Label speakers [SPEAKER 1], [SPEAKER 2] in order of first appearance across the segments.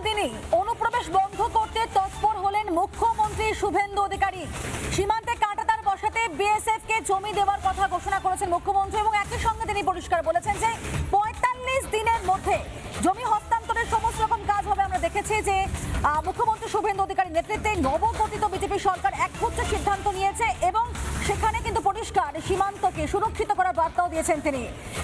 [SPEAKER 1] দিনই অনুপ্রবেশ বন্ধ করতে তৎপর হলেন মুখ্যমন্ত্রী শুভেন্দু অধিকারী। সীমান্তে কাঁটাতার বসাতে বিএসএফ কে জমি দেওয়ার কথা ঘোষণা করেছেন মুখ্যমন্ত্রী এবং একই সঙ্গে তিনি পরিষ্কার বলেছেন যে ৪৫ দিনের মধ্যে জমি হস্তান্তরের সমস্ত রকম কাজ হবে। আমরা দেখেছি যে মুখ্যমন্ত্রী শুভেন্দু অধিকারীর নেতৃত্বে নবগঠিত বিজেপি সরকার একগুচ্ছ সিদ্ধান্ত নিয়েছে এবং সেখানে কিন্তু পরিষ্কার সীমান্তকে সুরক্ষিত করার বার্তাও দিয়েছেন তিনি।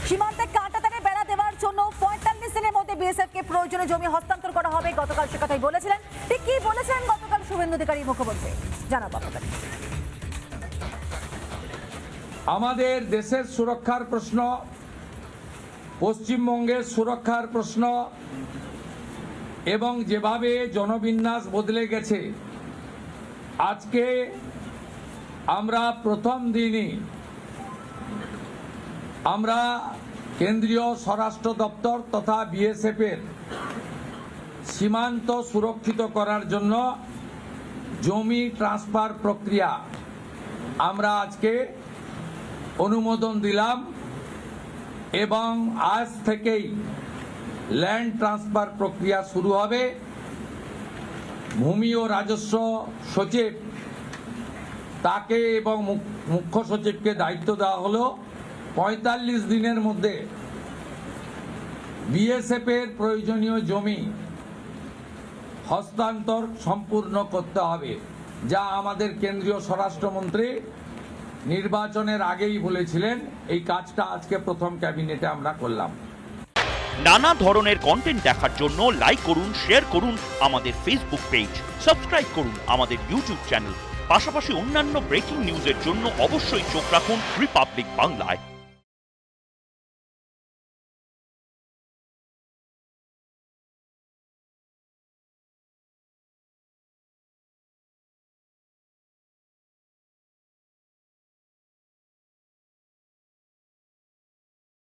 [SPEAKER 1] সীমান্তে কাঁটাতারে বেড়া দেওয়ার জন্য ৪৫ দিনের মধ্যে বিএসএফ কে প্রয়োজনীয় জমি হস্তান্তর করা হবে। গতকাল সে কথাই বলেছিলেন। ঠিক কি বলেছেন গতকাল শুভেন্দু অধিকারী মুখ্যমন্ত্রী, জানাবো আপনাদের।
[SPEAKER 2] আমাদের দেশের সুরক্ষার প্রশ্ন, পশ্চিমবঙ্গের সুরক্ষার প্রশ্ন এবং যেভাবে জনবিন্যাস বদলে গেছে, আজকে আমরা প্রথম দিনই আমরা কেন্দ্রীয় স্বরাষ্ট্র দপ্তর তথা বিএসএফের সীমান্ত সুরক্ষিত করার জন্য জমি ট্রান্সফার প্রক্রিয়া আমরা আজকে অনুমোদন দিলাম এবং আজ থেকেই ল্যান্ড ট্রান্সফার প্রক্রিয়া শুরু হবে। ভূমি ও রাজস্ব সচিব তাকে এবং মুখ্য সচিবকে দায়িত্ব দেওয়া হলো ৪৫ দিনের মধ্যে বিএসএফ এর প্রয়োজনীয় জমি হস্তান্তর সম্পূর্ণ করতে হবে, যা আমাদের কেন্দ্রীয় স্বরাষ্ট্রমন্ত্রী নির্বাচনের আগেই বলেছিলেন। এই কাজটা আজকে প্রথম ক্যাবিনেটে আমরা করলাম।
[SPEAKER 3] নানা ধরনের কন্টেন্ট দেখার জন্য লাইক করুন, শেয়ার করুন আমাদের ফেসবুক পেজ, সাবস্ক্রাইব করুন আমাদের ইউটিউব চ্যানেল। পাশাপাশি অন্যান্য ব্রেকিং নিউজের জন্য অবশ্যই চোখ রাখুন রিপাবলিক বাংলায়।